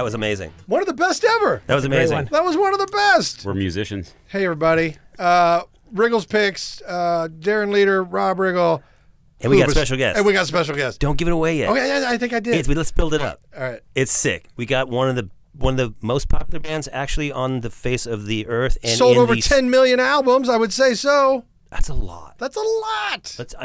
was amazing. One of the best ever. That was amazing. That was one of the best. We're musicians. Hey, everybody. Riggle's picks, Darren Leader, Rob Riggle. And we got special guests. And we got special guests. Don't give it away yet. Okay, I think I did. Let's build it up. All right. It's sick. We got one of the most popular bands actually on the face of the earth. And sold over 10 million albums, I would say so. That's a lot. That's a lot. Think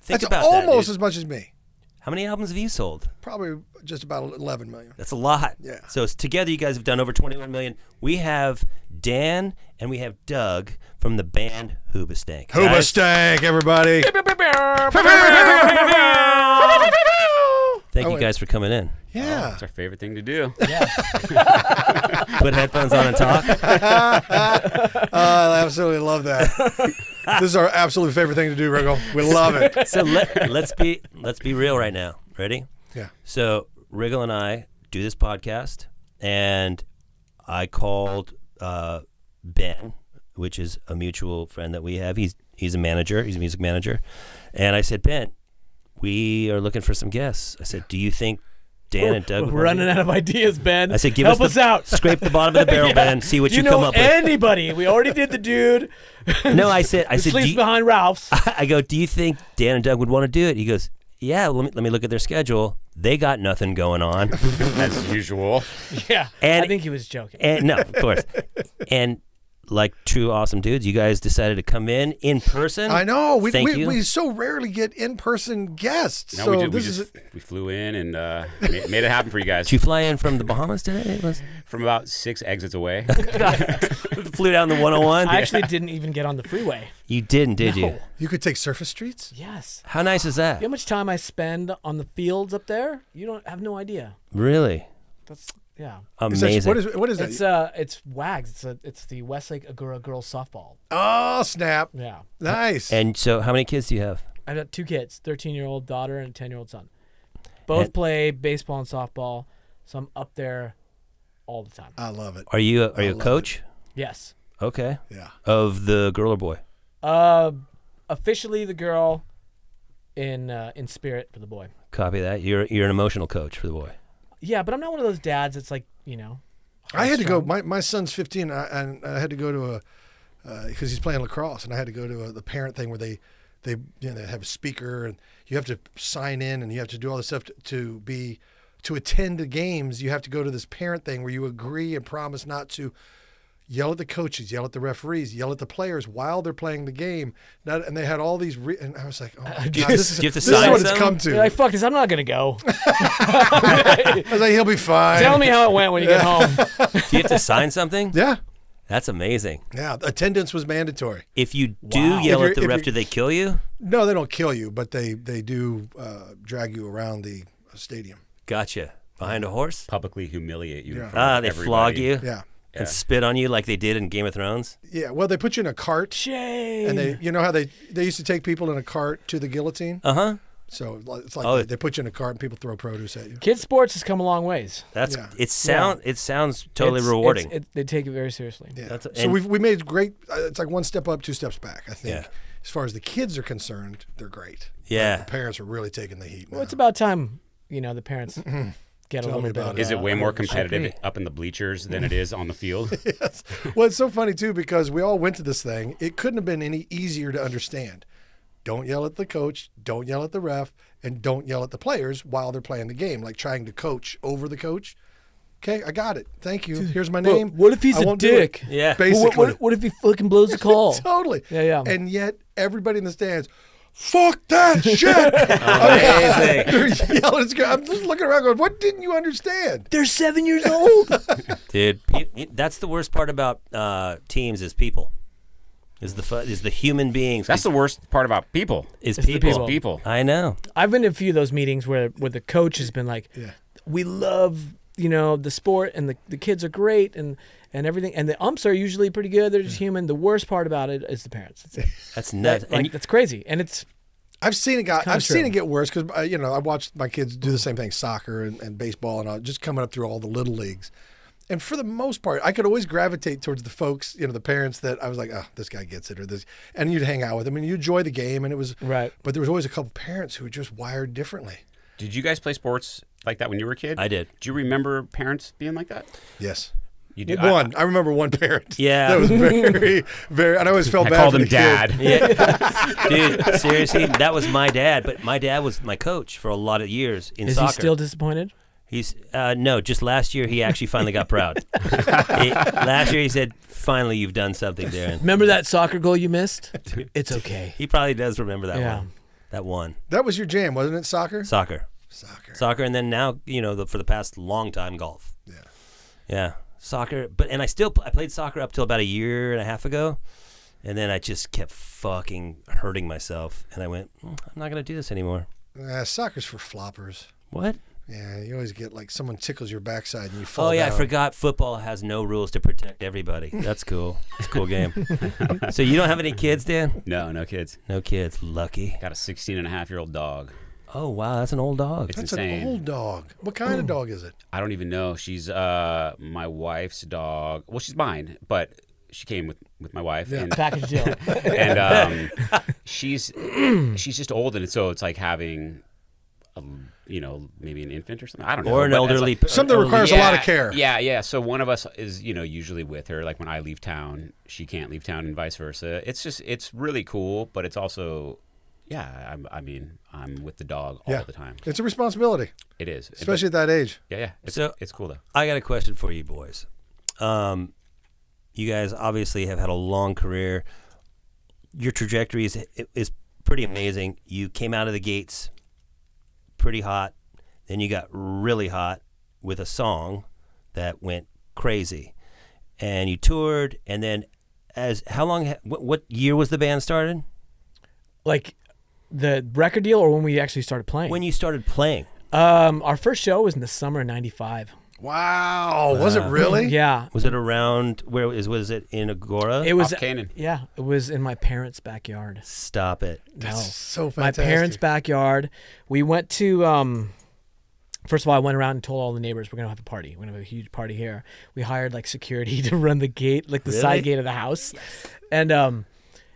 That's about almost that, as much as me. How many albums have you sold? Probably just about 11 million. That's a lot. Yeah. So together you guys have done over 21 million. We have Dan and we have Doug from the band Hoobastank. Hoobastank, everybody. Thank you guys for coming in. Yeah. It's our favorite thing to do. Yeah. Put headphones on and talk. I absolutely love that. This is our absolute favorite thing to do, Riggle. We love it. So let's be real right now. Ready? Yeah. So Riggle and I do this podcast, and I called Ben, which is a mutual friend that we have. He's a manager. He's a music manager, and I said, Ben, we are looking for some guests. I said, do you think Dan and Doug? We're running out of ideas, Ben. I said, help us out. Scrape the bottom of the barrel, Ben. See what you come up with. Anybody? We already did the dude. No, I said, sleeps behind Ralph's. I go, do you think Dan and Doug would want to do it? He goes, yeah. Let me look at their schedule. They got nothing going on, As usual. Yeah, and I think he was joking. And no, of course. And like true awesome dudes, you guys decided to come in person. I know. Thank you. We so rarely get in-person guests. No, so we did. We flew in and made it happen for you guys. Did you fly in from the Bahamas today? From about 6 exits away. Flew down the 101? I actually didn't even get on the freeway. You didn't, did you? You could take surface streets? Yes. How nice is that? You know how much time I spend on the fields up there? You don't have no idea. Really? That's yeah. Amazing. What is that? It's WAGS. It's the Westlake Agora girls softball. Oh, snap. Yeah. Nice. And so how many kids do you have? I've got 2 kids, 13-year-old daughter and a 10-year-old son. Both play baseball and softball, so I'm up there all the time. I love it. Are you a coach? Yes. Okay. Yeah. Of the girl or boy? Officially the girl, in spirit for the boy. Copy that. You're an emotional coach for the boy. Yeah, but I'm not one of those dads that's like, I had to go. My son's 15, and I had to go to because he's playing lacrosse, and I had to go to the parent thing where they have a speaker, and you have to sign in, and you have to do all this stuff to attend the games. You have to go to this parent thing where you agree and promise not to yell at the coaches, yell at the referees, yell at the players while they're playing the game. And they had all these, and I was like, oh my God, this is what it's come to. You're like, fuck this, I'm not going to go. I was like, he'll be fine. Tell me how it went when you get home. Do you have to sign something? Yeah. That's amazing. Yeah, attendance was mandatory. If you do yell at the ref, do they kill you? No, they don't kill you, but they do drag you around the stadium. Gotcha. Behind a horse? Publicly humiliate you. Yeah. They flog you? Yeah. And spit on you like they did in Game of Thrones? Yeah, well, they put you in a cart. Shame. And you know how they used to take people in a cart to the guillotine? Uh-huh. So it's like they put you in a cart and people throw produce at you. Kids sports has come a long ways. It sounds totally rewarding. They take it very seriously. Yeah. So we made great. It's like one step up, 2 steps back. I think. Yeah. As far as the kids are concerned, they're great. Yeah. The parents are really taking the heat now. Well, it's about time. The parents get a Tell me little bit. about Of, Is it way more should competitive be. up in the bleachers than it is on the field? Yes. Well, it's so funny too because we all went to this thing. It couldn't have been any easier to understand. Don't yell at the coach. Don't yell at the ref. And don't yell at the players while they're playing the game, like trying to coach over the coach. Okay, I got it. Thank you. Here's my name. What if he's a dick? Yeah. Basically. What if he fucking blows the call? Totally. Yeah. And yet everybody in the stands, fuck that shit. Amazing. They're yelling. I'm just looking around going, what didn't you understand? They're 7 years old. Dude, that's the worst part about teams is people. Is the human beings. That's the worst part about people. Is the people. People. I know. I've been to a few of those meetings where the coach has been like, we love the sport and the kids are great and everything, and the umps are usually pretty good. They're just human. The worst part about it is the parents. That's nuts. That's crazy, and it's. I've seen it true. get worse because I watched my kids do the same thing, soccer and baseball, and just coming up through all the little leagues. And for the most part, I could always gravitate towards the folks, the parents that I was like, oh, this guy gets it, or this, and you'd hang out with them and you enjoy the game, and it was right. But there was always a couple parents who were just wired differently. Did you guys play sports like that when you were a kid? I did. Do you remember parents being like that? Yes. You do. I remember one parent. Yeah. That was very, very. And I always felt I bad called for him the Dad. kid. Yeah. Dude, seriously, that was my dad. But my dad was my coach for a lot of years in Is soccer. he still disappointed? He's no, just last year he actually finally got proud. Last year he said, "Finally, you've done something, Darren." Remember that soccer goal you missed? It's okay. He probably does remember that Yeah. one. That one. That was your jam, wasn't it? Soccer. Soccer, and then now for the past long time, golf. Yeah. Yeah, soccer. I played soccer up till about a year and a half ago, and then I just kept fucking hurting myself, and I went, I'm not gonna do this anymore. Soccer's for floppers. What? Yeah, you always get like someone tickles your backside and you fall Oh yeah, down. I forgot football has no rules to protect everybody. That's cool. It's a cool game. So you don't have any kids, Dan? No kids. No kids. Lucky. Got a 16-and-a-half-year-old dog. Oh wow, that's an old dog. It's That's insane. an old dog. What kind of dog is it? I don't even know. She's my wife's dog. Well, she's mine, but she came with my wife. Yeah. And, Package deal. and she's just old, and so it's like having maybe an infant or something. I don't know. Or an but it's elderly. like- Something that requires a lot of care. Yeah. So one of us is, usually with her. Like when I leave town, she can't leave town, and vice versa. It's really cool, but it's also, I'm with the dog all the time. It's a responsibility, It is, especially at that age. Yeah. It's cool though. I got a question for you boys. You guys obviously have had a long career. Your trajectory is pretty amazing. You came out of the gates pretty hot, then you got really hot with a song that went crazy, and you toured. And then, what year was the band started? Like the record deal, or when we actually started playing? When you started playing? Our first show was in the summer of '95. Wow, was it really? Yeah. Was it around was it in Agora? It was Off Canaan. Yeah, it was in my parents' backyard. Stop it. That's so My fantastic. parents' backyard. We went to first of all, I went around and told all the neighbors we're gonna have a party. We're gonna have a huge party here. We hired like security to run the gate, like the Really? side gate of the house. Yes.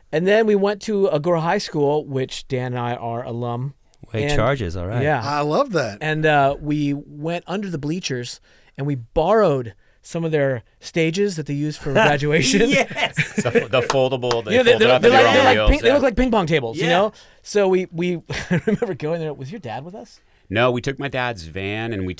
And then we went to Agora High School, which Dan and I are alum. Wait, charges, all right. Yeah. I love that. And we went under the bleachers and we borrowed some of their stages that they use for graduation. Yes. The foldable. They You know, fold it up and they're on wheels. they look like ping pong tables, you Yeah. know? So we I remember going there. Was your dad with us? No, we took my dad's van, and we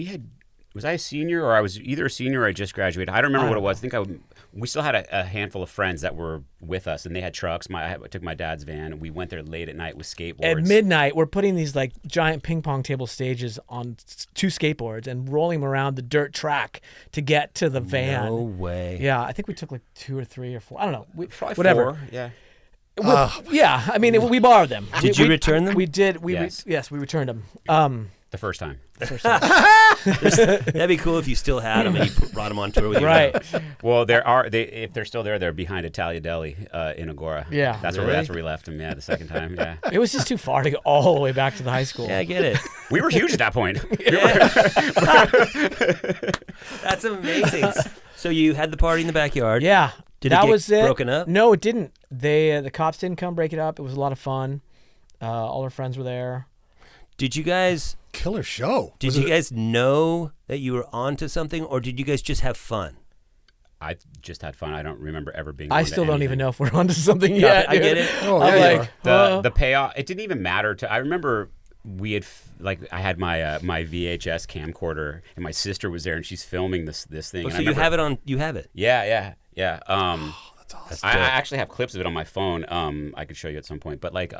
had. Was I a senior, or I was either a senior or I just graduated? I don't remember what it was. I think we still had a handful of friends that were with us, and they had trucks. I took my dad's van, and we went there late at night with skateboards. At midnight, we're putting these like giant ping pong table stages on two skateboards and rolling them around the dirt track to get to the van. No way. Yeah, I think we took like 2 or 3 or 4. I don't know. Probably whatever. 4, yeah. Yeah, I mean, we borrowed them. Did you return them? We did. Yes. We returned them. The first time. That'd be cool if you still had them and you brought them on tour with you. Right. Well, if they're still there, they're behind Italia Deli in Agora. Yeah. That's Really? where we left them. Yeah, the second time. Yeah. It was just too far to go all the way back to the high school. Yeah, I get it. We were huge at that point. That's amazing. So you had the party in the backyard. Yeah. Did that it get was it. broken up? No, it didn't. The cops didn't come break it up. It was a lot of fun. All our friends were there. Did you guys Killer show. Did you guys know that you were onto something, or did you guys just have fun? I just had fun. I don't remember ever being. I onto still don't anything. even know if we're onto something yet. I get dude. it. Oh, I'm yeah, you like, The payoff. It didn't even matter to. I remember we had I had my my VHS camcorder, and my sister was there, and she's filming this thing. Oh, and so I you remember, have it on. You have it. Yeah. That's awesome. I actually have clips of it on my phone. I could show you at some point. But like,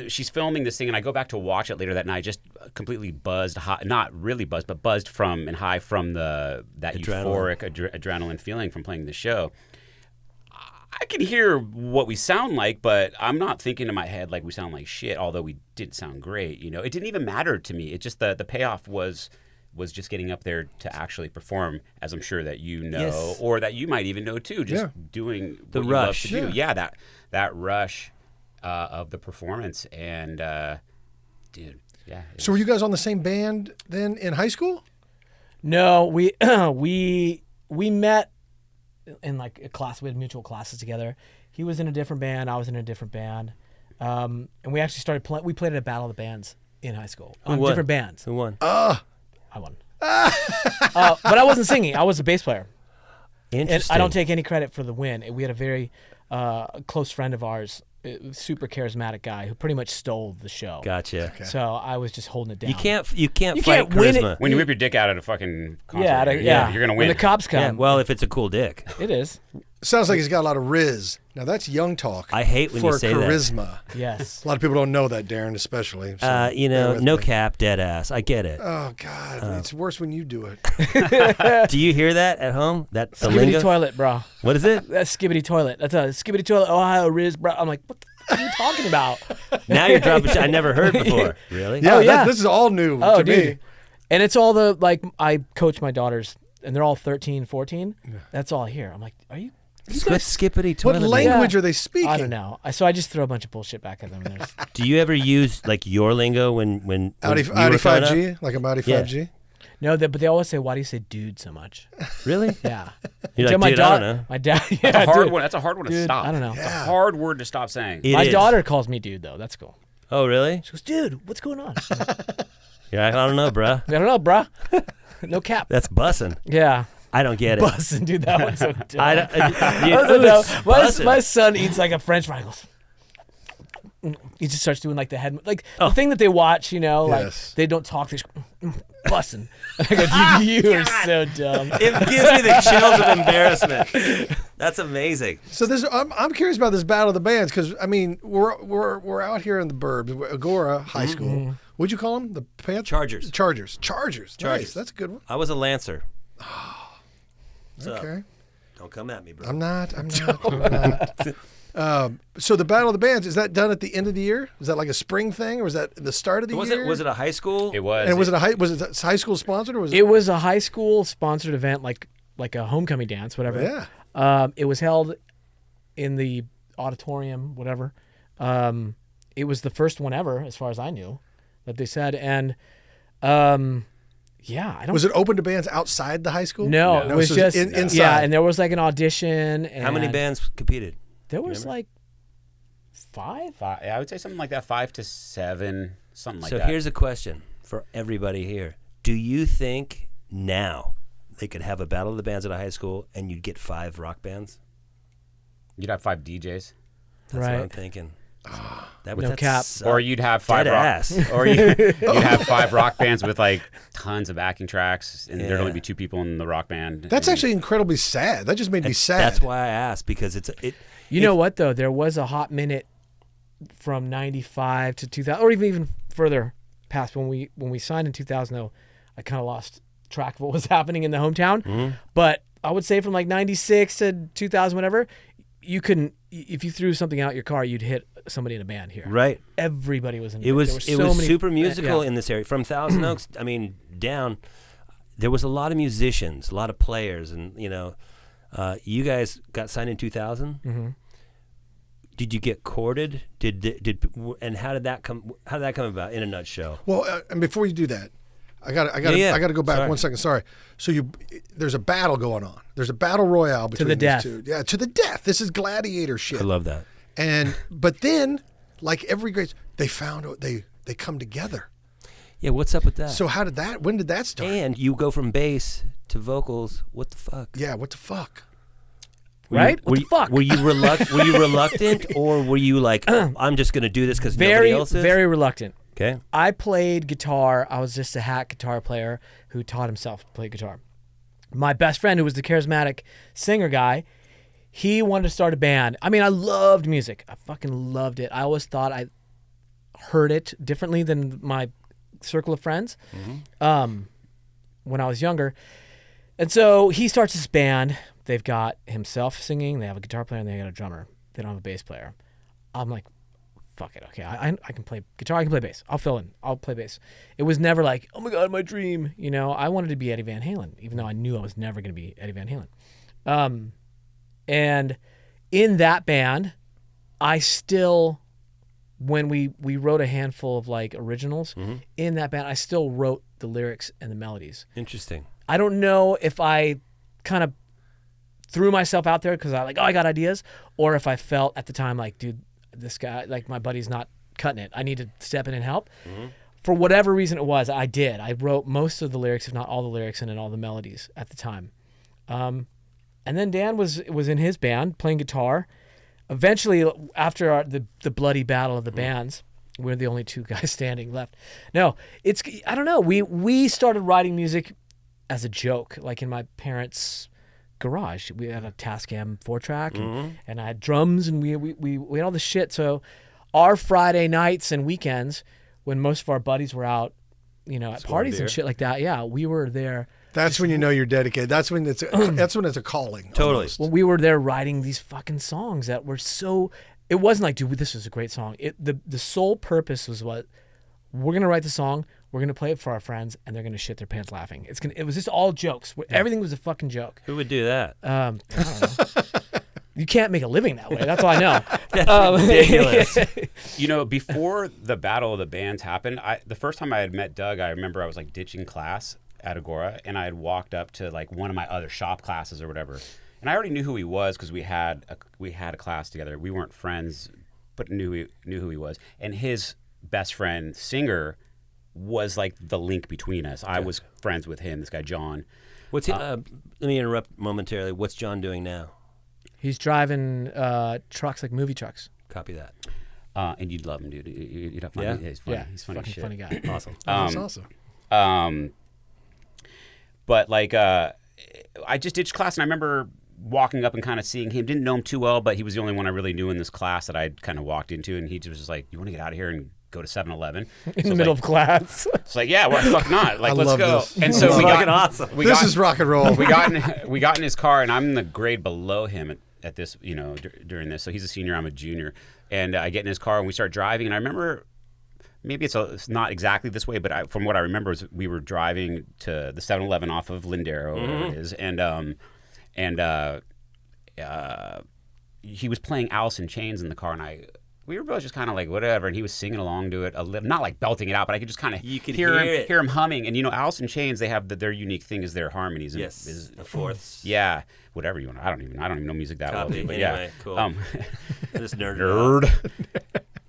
she's filming this thing, and I go back to watch it later that night, just completely buzzed, high, not really buzzed, but buzzed from and high from that euphoric adrenaline feeling from playing the show. I can hear what we sound like, but I'm not thinking in my head like we sound like shit, although we did sound great. You know, it didn't even matter to me. It just the payoff was just getting up there to actually perform, as I'm sure that you know, Yes. or that you might even know too, just doing The what you love rush. to do. Yeah, that rush of the performance, and dude, yeah. So were you guys on the same band then in high school? No, we met in like a class. We had mutual classes together. He was in a different band. I was in a different band. And we actually started playing. We played at a battle of the bands in high school on won? different bands. Who won? I won. But I wasn't singing. I was a bass player. And Interesting. I don't take any credit for the win. We had a very close friend of ours, super charismatic guy who pretty much stole the show. Gotcha. So I was just holding it down. You can't fight can't win charisma. it. When you whip your dick out at a fucking concert, Yeah, you're gonna win. When the cops come. Yeah, well, if it's a cool dick. It is. Sounds like he's got a lot of riz. Now that's young talk. I hate when for you say charisma. Yes. A lot of people don't know that, Darren, especially. So that. bear with No me. cap, dead ass. I get it. Oh God, it's worse when you do it. Do you hear that at home? That the Skibbity lingo? toilet, bro. What is it? That's skibbity toilet. That's a skibbity toilet. Ohio Riz, bro. I'm like, what the fuck are you talking about? Now you're dropping shit I never heard before. Really? Yeah, Oh, yeah. this is all new Oh, to dude. me. And it's all the, like, I coach my daughters, and they're all 13, 14. That's all I hear. I'm like, are you Skippity What toilet. language Yeah. are they speaking? I don't know. So I just throw a bunch of bullshit back at them. And there's- Do you ever use like your lingo when Audi you were coming up? 5G, like I'm Audi Yeah. 5G. no, but they always say, why do you say dude so much? Really? Yeah. You're Until like, dude, I don't know. My dad, yeah, That's a hard dude. one. That's a hard one to Dude, stop. I don't know. It's a hard word to stop saying. It My is. daughter calls me dude, though. That's cool. Oh, really? She goes, dude, what's going on? Yeah, I don't know, bruh. I don't know, bruh. No cap. That's bussin'. Yeah. I don't get it. Bussin', dude. That one's so dumb. I don't. I You, don't know. it's My bussin'. son eats like a French fry. He goes, he just starts doing like the head, like the thing that they watch, Yes. like they don't talk. They just bussin'. And I go, dude, you are so dumb. It gives me the chills of embarrassment. That's amazing. So this, I'm curious about this battle of the bands because I mean we're out here in the burbs, Agora High School. What'd you call them? The Panthers? Chargers. Chargers. Nice. That's a good one. I was a Lancer. What's up? Okay. Don't come at me, bro. I'm not. So the battle of the bands, is that done at the end of the year? Is that like a spring thing, or was that the start of the year? Was it a high school? It was. And was it high school sponsored, or was It was a high school sponsored event, like a homecoming dance, whatever. Yeah. It was held in the auditorium, whatever. It was the first one ever, as far as I knew, that they said. And yeah, I don't. Was it open to bands outside the high school? No, it was so just inside. Yeah, and there was like an audition. And How many bands competed? There was like 5. I would say something like that, 5 to 7, something like So that. here's a question for everybody here. Do you think now they could have a battle of the bands at a high school and you'd get 5 rock bands? You'd have 5 DJs, That's what I'm Right. thinking. That No cap. or you'd have 5 Dead rock, ass. or you'd have 5 rock bands with like tons of backing tracks, and there'd only Yeah. be 2 people in the rock band. That's and- actually incredibly sad. That just made me sad. That's why I asked, because it. You know what though? There was a hot minute from '95 to 2000, or even further past when we signed in 2000. Though I kind of lost track of what was happening in the hometown. But I would say from like '96 to 2000, whatever, you couldn't. If you threw something out your car, you'd hit somebody in a band here. Right. Everybody was in. It was there were so many, super musical yeah. in this area. From Thousand Oaks, I mean, down, there was a lot of musicians, a lot of players, and you guys got signed in 2000. Mm-hmm. Did you get courted? And how did that come? How did that come about in a nutshell? Well, and before you do that, I got Yeah. to go back Sorry. 1 second. Sorry. So there's a battle going on. There's a battle royale between the these death. two. Yeah, to the death. This is gladiator shit. I love that. But then, like every great, they come together. Yeah, what's up with that? So when did that start? And you go from bass to vocals. What the fuck? Yeah, what the fuck? Right? What the fuck? Were you reluctant, or were you like, I'm just going to do this because nobody else is? Very reluctant. Okay. I played guitar. I was just a hack guitar player who taught himself to play guitar. My best friend, who was the charismatic singer guy, he wanted to start a band. I mean, I loved music. I fucking loved it. I always thought I heard it differently than my circle of friends when I was younger. And so he starts this band. They've got himself singing. They have a guitar player, and they got a drummer. They don't have a bass player. I'm like, fuck it. Okay, I can play guitar. I can play bass. I'll fill in. I'll play bass. It was never like, oh my God, my dream. I wanted to be Eddie Van Halen, even though I knew I was never going to be Eddie Van Halen. And in that band, I still, when we wrote a handful of like originals, in that band, I still wrote the lyrics and the melodies. Interesting. I don't know if I kind of threw myself out there because I got ideas, or if I felt at the time like, dude, this guy, like my buddy's not cutting it. I need to step in and help. For whatever reason it was, I did. I wrote most of the lyrics, if not all the lyrics, and then all the melodies at the time. And then Dan was in his band playing guitar. Eventually, after the bloody battle of the bands, we're the only two guys standing left. No, I don't know. We started writing music as a joke, like in my parents' garage. We had a Tascam 4-track, and I had drums, and we had all the shit. So our Friday nights and weekends, when most of our buddies were out, at parties and shit like that, yeah, we were there. That's when you know you're dedicated. That's when it's a calling. Totally. Almost. When we were there writing these fucking songs that were so. It wasn't like, dude, this is a great song. The sole purpose was what we're gonna write the song, we're gonna play it for our friends, and they're gonna shit their pants laughing. It was just all jokes. Everything was a fucking joke. Who would do that? I don't know. You can't make a living that way. That's all I know. That's ridiculous. Before the Battle of the Bands happened, the first time I had met Doug, I remember I was like ditching class at Agora, and I had walked up to like one of my other shop classes or whatever, and I already knew who he was because we had a class together. We weren't friends, but knew who he was, and his best friend singer was like the link between us. I was friends with him. This guy John. What's he? Let me interrupt momentarily. What's John doing now? He's driving trucks, like movie trucks. Copy that. And you'd love him, dude. You'd have fun. Yeah, He's funny. He's funny fucking shit. funny guy. Awesome. That's awesome. But like, I just ditched class, and I remember walking up and kind of seeing him. Didn't know him too well, but he was the only one I really knew in this class that I'd kind of walked into, and he was just like, "You want to get out of here and go to 7-Eleven?" In the middle of class. It's like, yeah, why the fuck not? Like, let's love go. this. And so we got awesome. This is rock and roll. we got in his car, and I'm in the grade below him at this, during this. So he's a senior, I'm a junior, and I get in his car and we start driving. And I remember, maybe it's not exactly this way, but from what I remember is we were driving to the 7-Eleven off of Lindero, whatever it is, and he was playing Alice in Chains in the car, and we were both just kind of like whatever, and he was singing along to it a little, not like belting it out, but I could just kind of hear him humming. And Alice in Chains, they have their unique thing is their harmonies. Yes, the fourths. Yeah, whatever you want. I don't even know music that well. But anyway, yeah, cool. This nerd.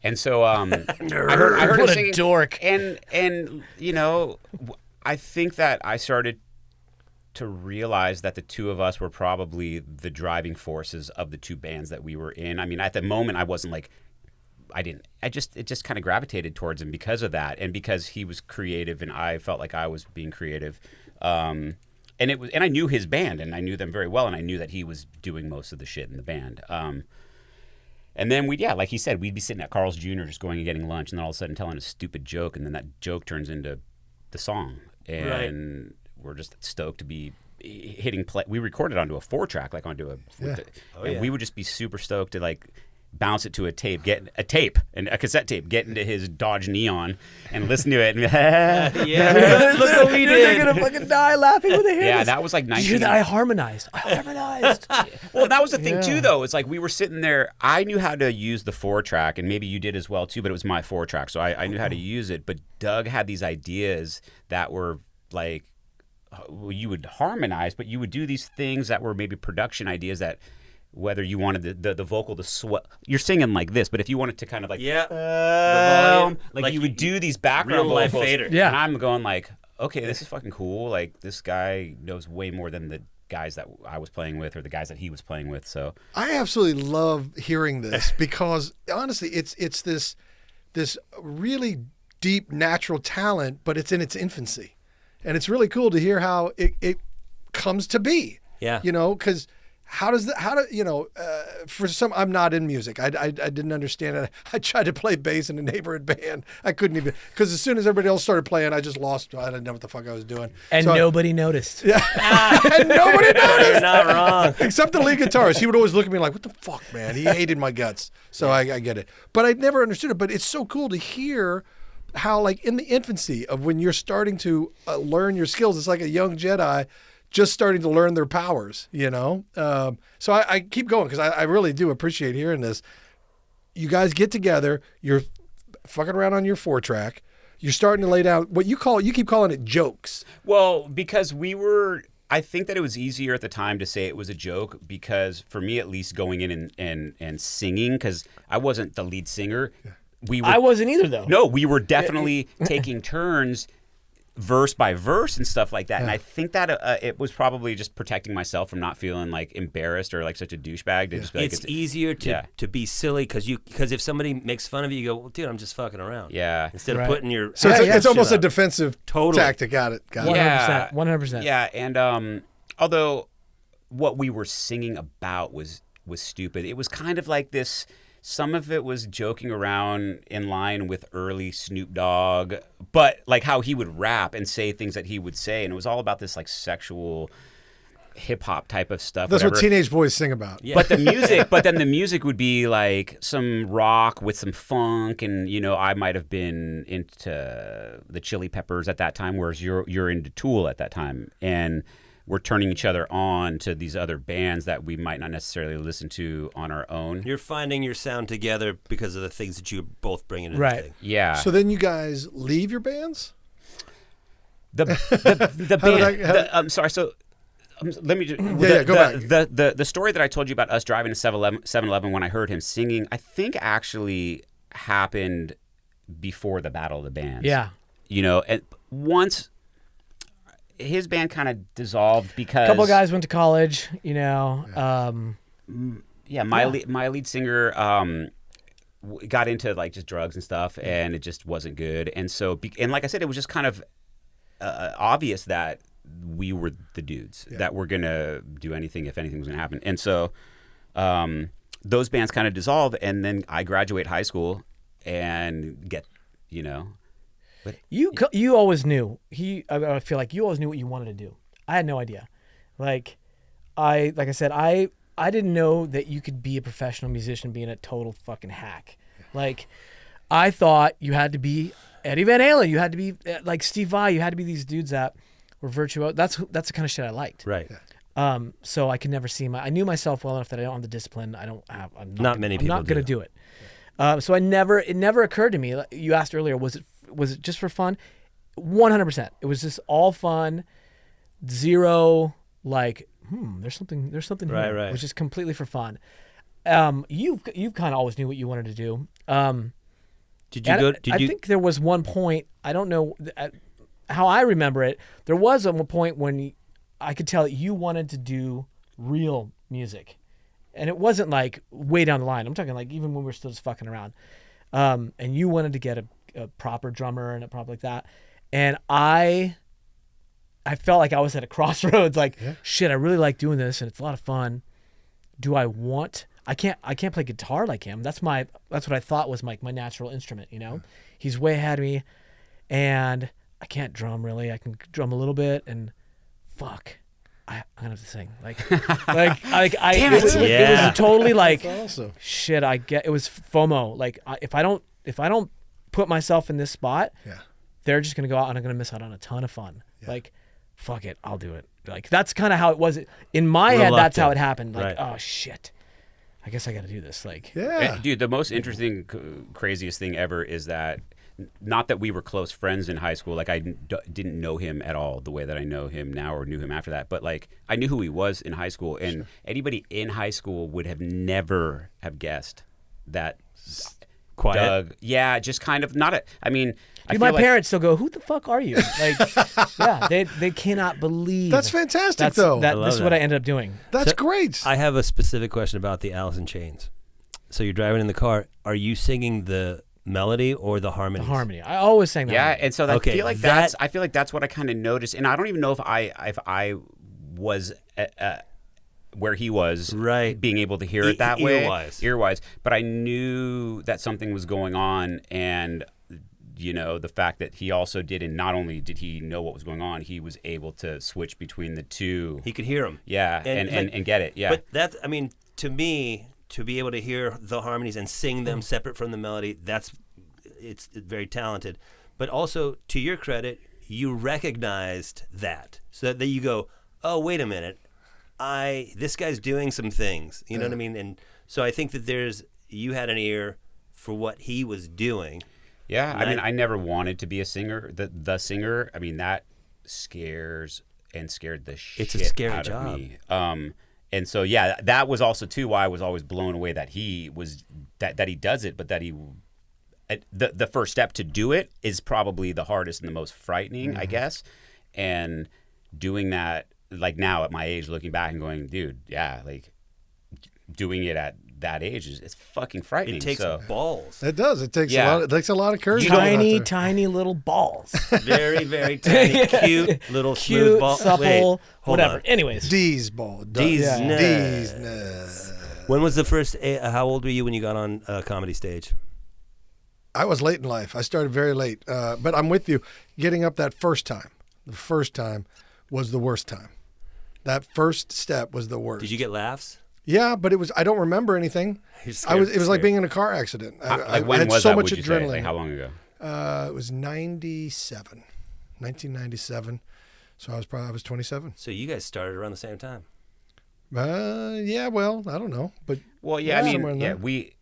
And so I heard what him a singing, dork. and I think that I started to realize that the two of us were probably the driving forces of the two bands that we were in. I mean, at the moment, I wasn't like. It just kind of gravitated towards him because of that, and because he was creative, and I felt like I was being creative, and I knew his band, and I knew them very well, and I knew that he was doing most of the shit in the band. And then like he said, we'd be sitting at Carl's Jr. just going and getting lunch, and then all of a sudden telling a stupid joke, and then that joke turns into the song, and we're just stoked to be hitting play. We recorded onto a 4-track, like onto and we would just be super stoked to like bounce it to a cassette tape, get into his Dodge Neon and listen to it. And yeah, look what we did. They're gonna fucking die laughing when they hear this. Yeah, that was like 19. Did you hear that? I harmonized. Well, that was the thing too, though. It's like we were sitting there. I knew how to use the 4-track, and maybe you did as well too. But it was my 4-track, so I knew how to use it. But Doug had these ideas that were like, you would harmonize, but you would do these things that were maybe production ideas that. Whether you wanted the vocal to swell, you're singing like this, but if you wanted to kind of like the volume, like you would do these background real life vocals, fader. Yeah. And I'm going like, okay, this is fucking cool. Like this guy knows way more than the guys that I was playing with or the guys that he was playing with. So I absolutely love hearing this because honestly, it's this really deep natural talent, but it's in its infancy, and it's really cool to hear how it comes to be. Yeah, because. For some, I'm not in music. I didn't understand it. I tried to play bass in a neighborhood band. I couldn't even, because as soon as everybody else started playing, I just lost. I didn't know what the fuck I was doing. And so nobody noticed. Yeah. And nobody noticed. You're not wrong. Except the lead guitarist. He would always look at me like, what the fuck, man? He hated my guts. So I get it. But I never understood it. But it's so cool to hear how, like, in the infancy of when you're starting to learn your skills, it's like a young Jedi just starting to learn their powers, So I keep going because I really do appreciate hearing this. You guys get together, you're fucking around on your 4-track, you're starting to lay down what you keep calling it jokes. Well, because I think that it was easier at the time to say it was a joke because for me, at least, going in and singing, because I wasn't the lead singer. I wasn't either, though. No, we were definitely taking turns verse by verse and stuff like that. And I think that it was probably just protecting myself from not feeling like embarrassed or like such a douchebag. To just be like, it's easier to be silly because if somebody makes fun of you, you go, well, dude, I'm just fucking around. Yeah. Instead of putting your... So it's almost a defensive tactic. Got it. 100%. Yeah, and although what we were singing about was stupid, it was kind of like this... Some of it was joking around in line with early Snoop Dogg, but like how he would rap and say things that he would say, and it was all about this like sexual hip hop type of stuff. That's whatever. what teenage boys sing about. Yeah. But then the music would be like some rock with some funk, and I might have been into the Chili Peppers at that time, whereas you're into Tool at that time, and we're turning each other on to these other bands that we might not necessarily listen to on our own. You're finding your sound together because of the things that you both bring into the thing. Yeah. So then you guys leave your bands? The band. I'm sorry. So let me just. Go back. The story that I told you about us driving to 7-Eleven when I heard him singing, I think actually happened before the Battle of the Bands. Yeah. And once his band kind of dissolved because a couple of guys went to college, my lead singer got into like just drugs and stuff, and it just wasn't good. And so, and like I said, it was just kind of obvious that we were the dudes that were gonna do anything if anything was gonna happen. And so, those bands kind of dissolved, and then I graduate high school and get, But you always knew. I feel like you always knew what you wanted to do. I had no idea. Like I said, I didn't know that you could be a professional musician being a total fucking hack. Like I thought you had to be Eddie Van Halen. You had to be like Steve Vai. You had to be these dudes that were virtuoso. That's the kind of shit I liked. Right. So I could never see I knew myself well enough that I don't have the discipline. I'm not many people. I'm not going to do it. So it never occurred to me. You asked earlier, was it just for fun? 100%. It was just all fun. Zero like, there's something here. Right. It was just completely for fun. You kind of always knew what you wanted to do. I think there was one point, I don't know how I remember it. There was a point when I could tell you wanted to do real music. And it wasn't like way down the line. I'm talking like even when we were still just fucking around. And you wanted to get a proper drummer and a proper like that. And I felt like I was at a crossroads. Like, shit, I really like doing this and it's a lot of fun. Do I want? I can't play guitar like him. That's what I thought was my natural instrument. He's way ahead of me, and I can't drum really. I can drum a little bit, and fuck. I'm gonna have to sing. Damn it! It was a totally like awesome. Shit. It was FOMO. Like if I don't put myself in this spot, they're just gonna go out and I'm gonna miss out on a ton of fun. Like, fuck it, I'll do it. Like that's kind of how it was in my head. That's how it happened. Like, oh shit, I guess I got to do this. Like, dude, the most interesting, craziest thing ever is that. Not that we were close friends in high school. Like I didn't know him at all the way that I know him now or knew him after that. But like I knew who he was in high school, and anybody in high school would have never have guessed that. Quiet. Doug, just kind of not a. I mean, dude, my parents still go, "Who the fuck are you?" Like, they cannot believe. That's fantastic, though. This is what I ended up doing. That's great. I have a specific question about the Alice in Chains. So you're driving in the car. Are you singing the melody or the harmony? The harmony. I always sang that. Yeah, and so I feel like that's what I kind of noticed, and I don't even know if I was where he was, right, being able to hear it that way, ear-wise. But I knew that something was going on, and the fact that he also did, and not only did he know what was going on, he was able to switch between the two. He could hear them. Yeah, and get it. Yeah, but that's, I mean, to me, to be able to hear the harmonies and sing them separate from the melody, it's very talented. But also, to your credit, you recognized that, so that you go, oh, wait a minute, this guy's doing some things. You know what I mean? And so I think that you had an ear for what he was doing. Yeah, I mean, I never wanted to be a singer. The singer, I mean, that scares and scared the shit It's a scary out job. of me. And so yeah, that was also too why I was always blown away that he does it, but that he the first step to do it is probably the hardest and the most frightening, I guess. And doing that, like now at my age, looking back and going, dude, yeah, like doing it at that age it's fucking frightening. It takes balls. It does. It takes a lot of courage. Tiny little balls. Very, very tiny, cute little smooth ball. Supple, Wait, whatever. on. Anyways, D's ball. D's nuts. D's nuts. When was the first? How old were you when you got on a comedy stage? I was late in life. I started very late. But I'm with you. Getting up that first time, the first time was the worst time. That first step was the worst. Did you get laughs? Yeah, but it was. I don't remember anything. It was like being in a car accident. I when had was so that? much Would you say? adrenaline. Like, how long ago? It was 1997. So I was 27. So you guys started around the same time. Yeah. Well, I don't know, but Well, yeah, I somewhere in mean, there.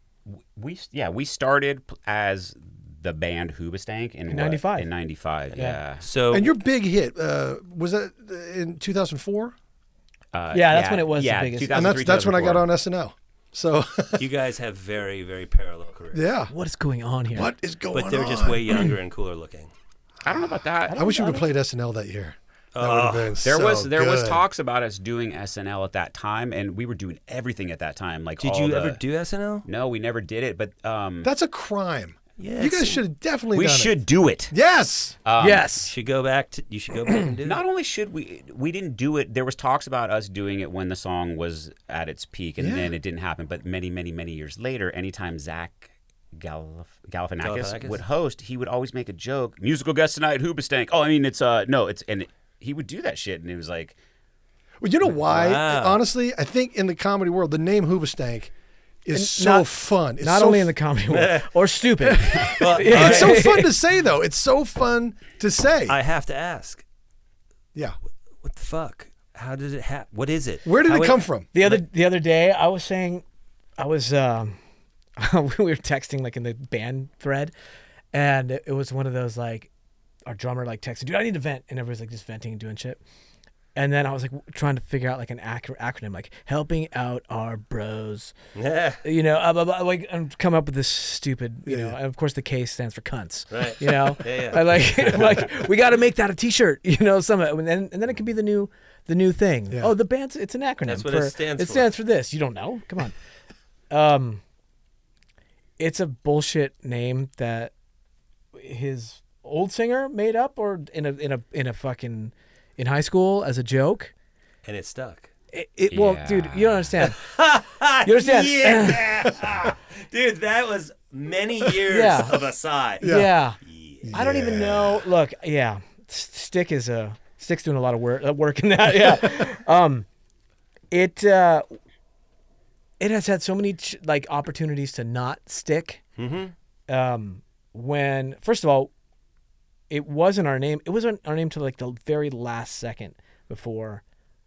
we started as the band Hoobastank in 95. In 95, yeah. So And your big hit was that in 2004? that's when it was the biggest. And that's when I got on SNL. So you guys have very, very parallel careers. yeah. What is going on here? What is going on? But they're just way younger and cooler looking. I don't know about that. I wish you would have played SNL that year. That would have been There was good. talks about us doing SNL at that time, and we were doing everything at that time. Like, Did you ever do SNL? No, we never did it. But That's a crime. Yeah, You guys should have definitely we done should it. do it. Yes. Yes. You should go back and do Not it. only should we didn't do it. There was talks about us doing it when the song was at its peak, and then it didn't happen. But many, many, many years later, anytime Zach Galifianakis would host, he would always make a joke. Musical guest tonight, Hoobastank. Oh, I mean, he would do that shit, and it was like, Well, you know why? Wow. Honestly, I think in the comedy world, the name Hoobastank is so fun. It's Not so only in the comedy world or stupid. It's so fun to say, though. It's so fun to say. I have to ask. Yeah. What the fuck? How did it happen? What is it? Where did it come from? The other day, I was saying, we were texting like in the band thread, and it was one of those like, our drummer like texted, dude, I need to vent, and everybody's like just venting and doing shit. And then I was like trying to figure out like an acronym, like helping out our bros. Yeah. You know, like I'm coming up with this stupid, you know, and of course the K stands for cunts. Right. You know, Yeah. I like we got to make that a T-shirt. You know, and then it can be the new thing. Yeah. Oh, the band's it's an acronym. That's what it stands for. It stands for this. You don't know? Come on. It's a bullshit name that his old singer made up, or in a fucking. In high school as a joke. And it stuck. Well, dude, you don't understand. You understand? Yeah. Dude, that was many years of a side. Yeah. I don't even know. Look, yeah. Stick's doing a lot of work in that. Yeah. It has had so many like opportunities to not stick. Mm-hmm. When first of all, it wasn't our name. It wasn't our name till like the very last second before.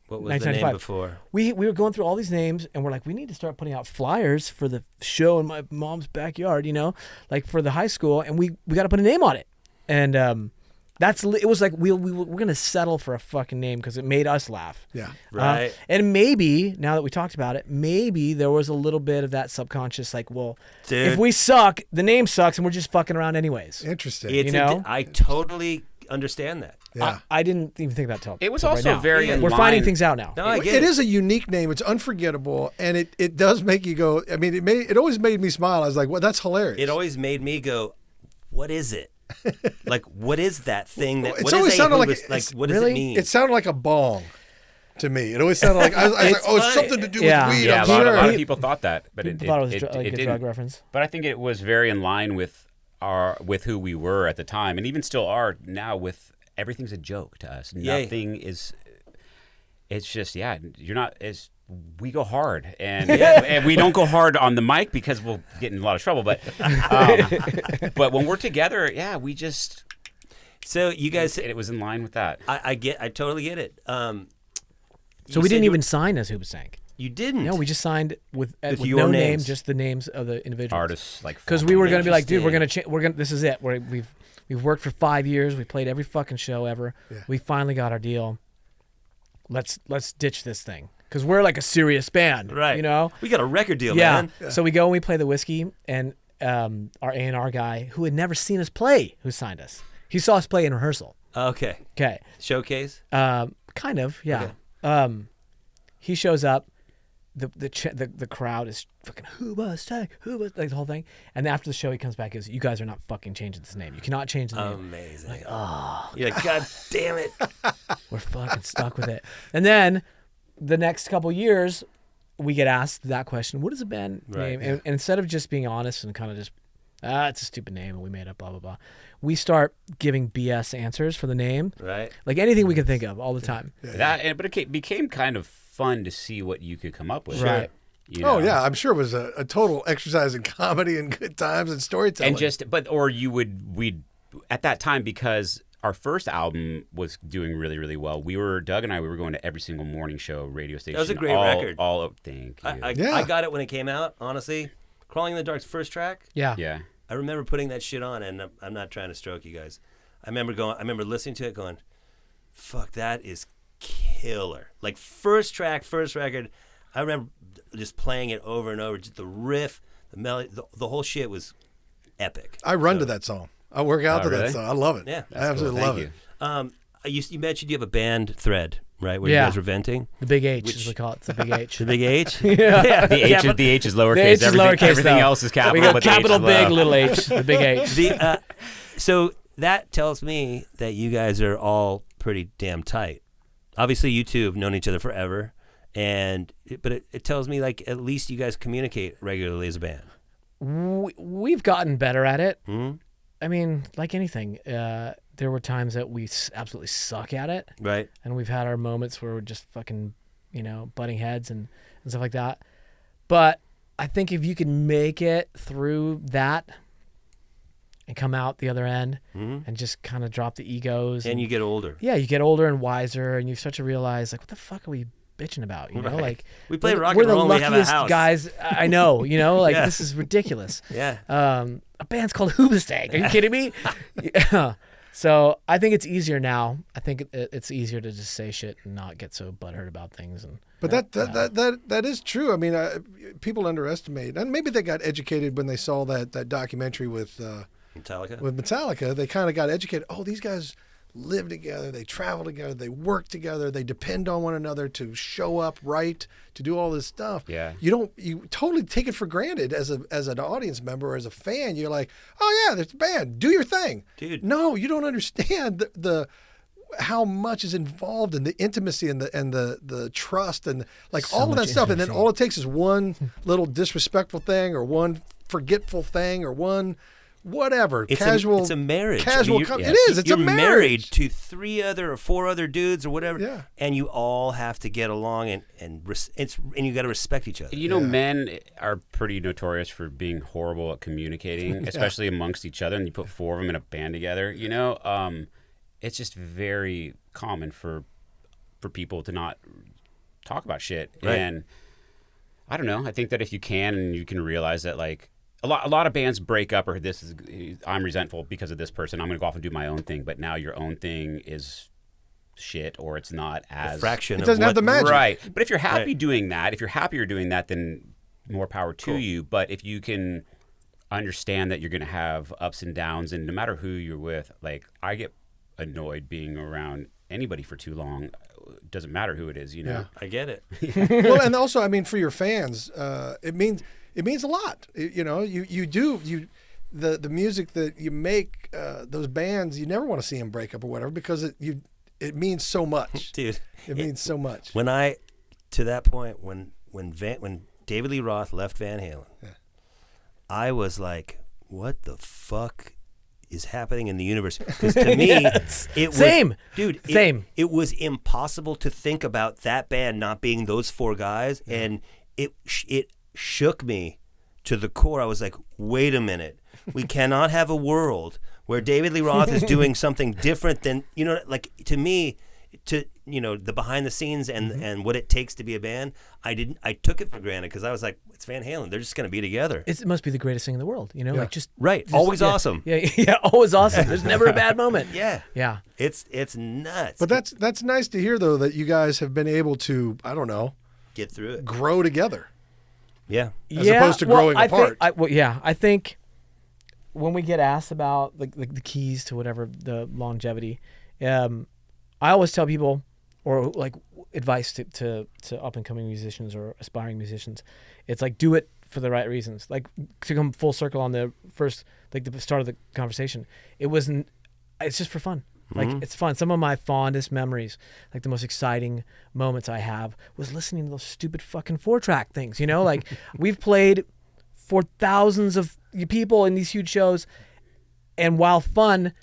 What was the name before? We were going through all these names, and we're like, we need to start putting out flyers for the show in my mom's backyard, you know, like for the high school, and we got to put a name on it. And it was like we're gonna settle for a fucking name because it made us laugh. Yeah. Right. And maybe now that we talked about it, maybe there was a little bit of that subconscious, like, well, Dude. if we suck, the name sucks, and we're just fucking around anyways. Interesting. I totally understand that. Yeah. I didn't even think about it. it was till also right now. very in We're line. finding things out now. No, I get It is a unique name. It's unforgettable, and it does make you go. I mean, it always made me smile. I was like, well, that's hilarious. It always made me go, what is it? Like, what is that thing? It's What always is sounded like what does it mean? It sounded like a bong to me. It always sounded like I was like, oh, it's something to do Yeah. with weed. Yeah, I'm a lot sure. of people thought that, but it Thought it was it like a didn't. drug reference. But I think it was very in line with who we were at the time, and even still are now. With everything's a joke to us. Yeah. Nothing is. It's just you're not as. We go hard, and we don't go hard on the mic because we'll get in a lot of trouble. But when we're together, we just. So you guys, it was in line with that. I totally get it. So we didn't even sign as Hoobastank. You didn't. No, we just signed with your no name, names. just the names of the individuals. Artists like Because we were gonna be like, dude, Interesting. we're gonna. This is it. We've worked for 5 years. We played every fucking show ever. Yeah. We finally got our deal, let's ditch this thing because we're like a serious band, Right. You know, We got a record deal, yeah. man. So we go and we play the whiskey, and our A&R guy who had never seen us play, who signed us, he saw us play in rehearsal. Okay. Okay. Showcase? Kind of, yeah. Okay. He shows up. The crowd is fucking Hoobastank, like the whole thing. And after the show, he comes back and goes, "You guys are not fucking changing this name. You cannot change the name." Amazing. Like, oh, You're like, God damn it. we're fucking stuck with it. And then the next couple years, we get asked that question: "What is a band name?" And instead of just being honest and kind of just, it's a stupid name and we made up, blah blah blah, we start giving BS answers for the name, Right. like anything we can think of all the time. But it became kind of fun to see what you could come up with. Right. You know? Oh yeah, I'm sure it was a total exercise in comedy and good times and storytelling. And we'd at that time, because our first album was doing really, really well. Doug and I were going to every single morning show radio station. That was a great record. Thank you. I got it when it came out, honestly. Crawling in the Dark's first track. Yeah. Yeah. I remember putting that shit on, and I'm not trying to stroke you guys. I remember listening to it going, fuck, that is killer. Like first track, first record, I remember just playing it over and over. Just the riff, the melody, the whole shit was epic. I run to that song. I work out to really? that song. I love it. Yeah. I absolutely cool. love Thank it. You mentioned you have a band thread, right? Where Yeah. you guys were venting. The big H, as we call it. It's the big H. The big H? Yeah. The H is lowercase. The H is lowercase, everything though. else is capital. We got but the H capital is big, low. little H. The big H. So that tells me that you guys are all pretty damn tight. Obviously, you two have known each other forever, but it tells me like at least you guys communicate regularly as a band. We've gotten better at it. Mm-hmm. I mean, like anything, there were times that we absolutely suck at it, Right. and we've had our moments where we're just fucking, butting heads and stuff like that. But I think if you can make it through that and come out the other end and just kind of drop the egos. And you get older. Yeah, you get older and wiser, and you start to realize, like, what the fuck are we bitching about? You know, Right. like We play rock we're and the roll and we have a luckiest house. guys I know. Like Yeah. this is ridiculous. Yeah. A band's called Hoobastank. Are you kidding me? Yeah. So I think it's easier now. I think it's easier to just say shit and not get so butthurt about things. But that is true. I mean, people underestimate, and maybe they got educated when they saw that documentary with Metallica. With Metallica, they kind of got educated. Oh, these guys live together, they travel together, they work together, they depend on one another to show up right, to do all this stuff. Yeah. You totally take it for granted as an audience member or as a fan. You're like, oh yeah, there's a band, do your thing. Dude. No, you don't understand the how much is involved in the intimacy and the trust and like So all of that much stuff. And then intimacy. all it takes is one little disrespectful thing or one forgetful thing or one whatever casual. It's a marriage. Casual. It is. It's you're a marriage. married to 3 other or 4 other dudes or whatever. Yeah. And you all have to get along and you got to respect each other. Men are pretty notorious for being horrible at communicating, especially amongst each other. And you put 4 of them in a band together. It's just very common for people to not talk about shit. Right. And I don't know. I think that if you can realize that, like, a lot of bands break up, or I'm resentful because of this person, I'm going to go off and do my own thing. But now your own thing is shit, or it's not as a fraction. It doesn't have the magic. Right. But if you're happy doing that, if you're happier doing that, then more power to you. But if you can understand that you're going to have ups and downs, and no matter who you're with, like, I get annoyed being around anybody for too long. It doesn't matter who it is, Yeah. I get it. Well, and also, I mean, for your fans, it means a lot. The music that you make, those bands, you never want to see them break up or whatever because it means so much, Dude. It means so much. To that point, when David Lee Roth left Van Halen, I was like, what the fuck is happening in the universe? Because to me, it was Same. Dude, Same. It was impossible to think about that band not being those 4 guys, and it shook me to the core. I was like, wait a minute, we cannot have a world where David Lee Roth is doing something different than like, to me, to the behind the scenes and what it takes to be a band, I took it for granted because I was like, it's Van Halen, they're just going to be together. It must be the greatest thing in the world, like just always awesome. Yeah, always awesome. There's never a bad moment. Yeah, it's nuts. But that's nice to hear though, that you guys have been able to, I don't know, get through it, grow together. Yeah, as opposed to growing apart. I think when we get asked about like the keys to whatever the longevity, I always tell people, or like advice to up and coming musicians or aspiring musicians, it's like do it for the right reasons. Like to come full circle on the first, like the start of the conversation, it's just for fun. Like it's fun. Some of my fondest memories, like the most exciting moments I have, was listening to those stupid fucking 4-track things. Like we've played for thousands of people in these huge shows, and while fun,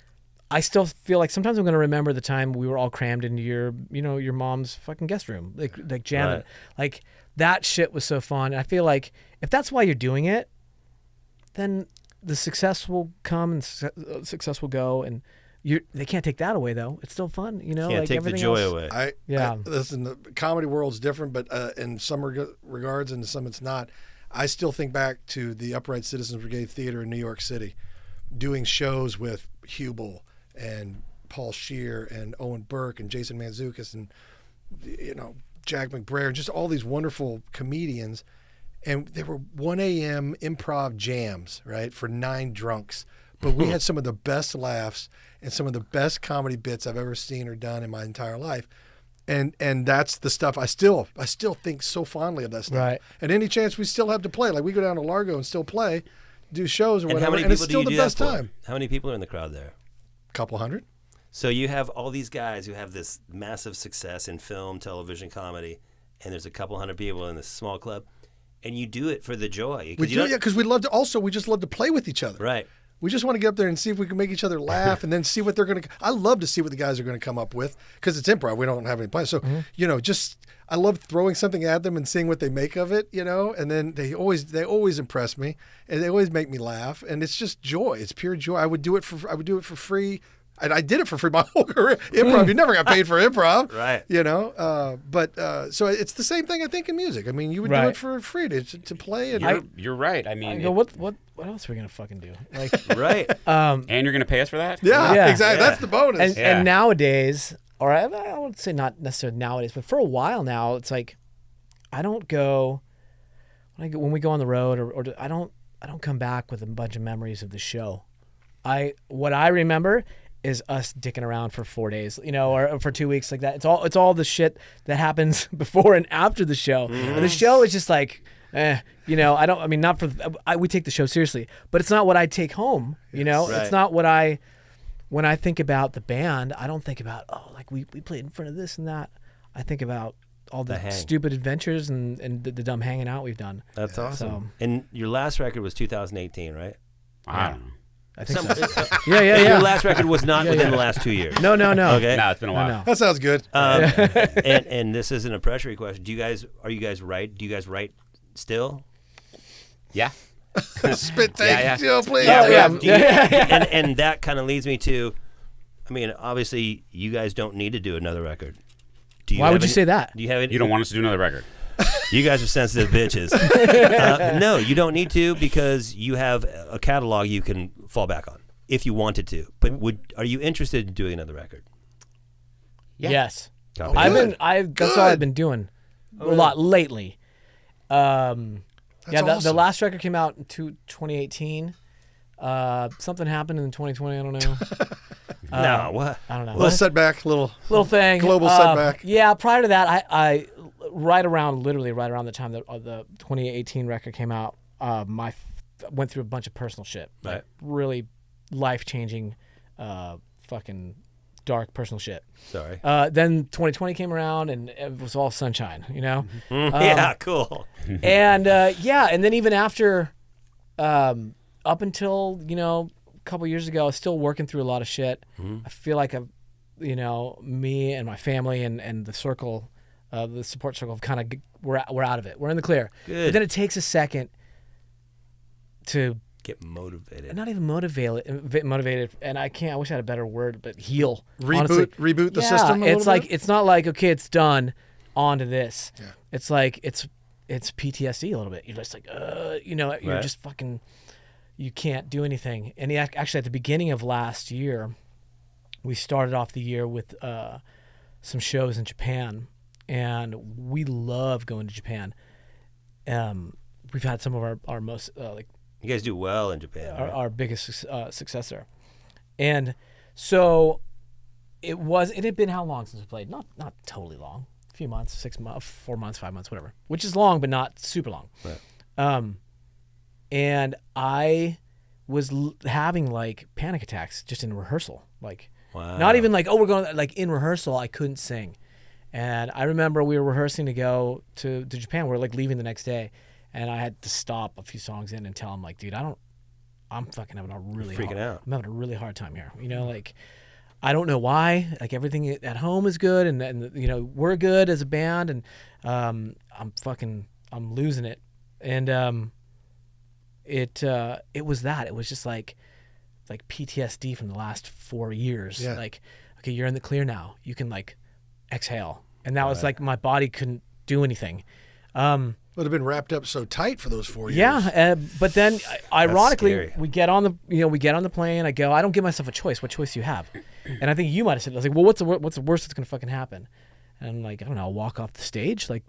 I still feel like sometimes I'm going to remember the time we were all crammed into your mom's fucking guest room, like jamming. Right. Like that shit was so fun. And I feel like if that's why you're doing it, then the success will come and success will go, and they can't take that away though. It's still fun, Can't like take the joy away. Listen, the comedy world's different, but in some regards and in some it's not. I still think back to the Upright Citizens Brigade Theater in New York City, doing shows with Hubel and Paul Scheer and Owen Burke and Jason Mantzoukas and Jack McBrayer and just all these wonderful comedians. And there were 1 a.m. improv jams, right, for 9 drunks. But we had some of the best laughs and some of the best comedy bits I've ever seen or done in my entire life. And that's the stuff I still think so fondly of that stuff. Right. And any chance we still have to play, like we go down to Largo and still play, do shows or And whatever, how many and it's people still do you the do best that for? time. How many people are in the crowd there? Couple hundred. So you have all these guys who have this massive success in film, television, comedy, and there's a couple hundred people in this small club, and you do it for the joy. We do, because we love to. Also, we just love to play with each other. Right. We just want to get up there and see if we can make each other laugh, and then see what they're going to. I love to see what the guys are going to come up with because it's improv. We don't have any plans, so just I love throwing something at them and seeing what they make of it. And then they always impress me, and they always make me laugh, and it's just joy. It's pure joy. I would do it for free. And I did it for free my whole career. Improv, you never got paid for improv. Right. So it's the same thing I think in music. I mean, you would do it for free to play. And You're right. I mean, what else are we gonna fucking do? Like, Right. and you're gonna pay us for that? Yeah, exactly. That's the bonus. And nowadays, or I would say not necessarily nowadays, but for a while now, it's like I don't go when we go on the road, or I don't come back with a bunch of memories of the show. What I remember is us dicking around for 4 days, or for 2 weeks like that. It's all the shit that happens before and after the show. And the show is just like, we take the show seriously, but it's not what I take home, Right. It's not what when I think about the band, I don't think about, we played in front of this and that. I think about all the stupid adventures and the dumb hanging out we've done. That's awesome. So, and your last record was 2018, right? I don't know. I think so. Yeah. Your last record was not within the last 2 years. No. Okay. No, it's been a while. No. That sounds good. And this isn't a pressury question. Do you guys write still? Yeah. Spit take, please. And that kind of leads me to, I mean, obviously you guys don't need to do another record. Why would you say that? Do you have any? You don't want us to do another record. You guys are sensitive bitches. No, you don't need to, because you have a catalog you can fall back on if you wanted to. But are you interested in doing another record? Yeah. Yes. Copy. That's all I've been doing a lot lately. The last record came out in 2018. Something happened in 2020. I don't know. No, what? I don't know. Little setback, little thing. global setback. Yeah. Prior to that, I literally right around the time that the 2018 record came out, went through a bunch of personal shit. Right. Like really life-changing, fucking dark personal shit. Sorry. Then 2020 came around and it was all sunshine, Yeah, cool. And and then even after, up until a couple years ago, I was still working through a lot of shit. I feel like me and my family and the circle, the support circle, have kind of we're out of it. We're in the clear. Good. But then it takes a second to Get motivated. Not even motivated, and I wish I had a better word, but heal. Reboot the system. It's like it's not like okay, it's done. On to this. Yeah. It's like it's PTSD a little bit. You're just like, you're just fucking. You can't do anything. And actually, at the beginning of last year, we started off the year with some shows in Japan, and we love going to Japan. We've had some of our most you guys do well in Japan. Our biggest success there. And so it had been how long since we played? Not totally long. A few months, 6 months, 4 months, 5 months, whatever. Which is long, but not super long. Right. And I was having like panic attacks just in rehearsal. Like, wow. Not even like, we're going, like in rehearsal, I couldn't sing. And I remember we were rehearsing to go to Japan. We were like leaving the next day. And I had to stop a few songs in and tell him like, dude, I'm fucking having a really freaking out. I'm having a really hard time here. Like, I don't know why. Like everything at home is good, and we're good as a band, and I'm losing it. And it was that. It was just like PTSD from the last 4 years. Yeah. Like, okay, you're in the clear now. You can like exhale, and that was like my body couldn't do anything. Would have been wrapped up so tight for those 4 years. Yeah, but then ironically, we get on the plane. I go, I don't give myself a choice. What choice do you have? And I think you might have said, I was like, well, what's the worst that's gonna fucking happen? And I'm like, I don't know, I'll walk off the stage, I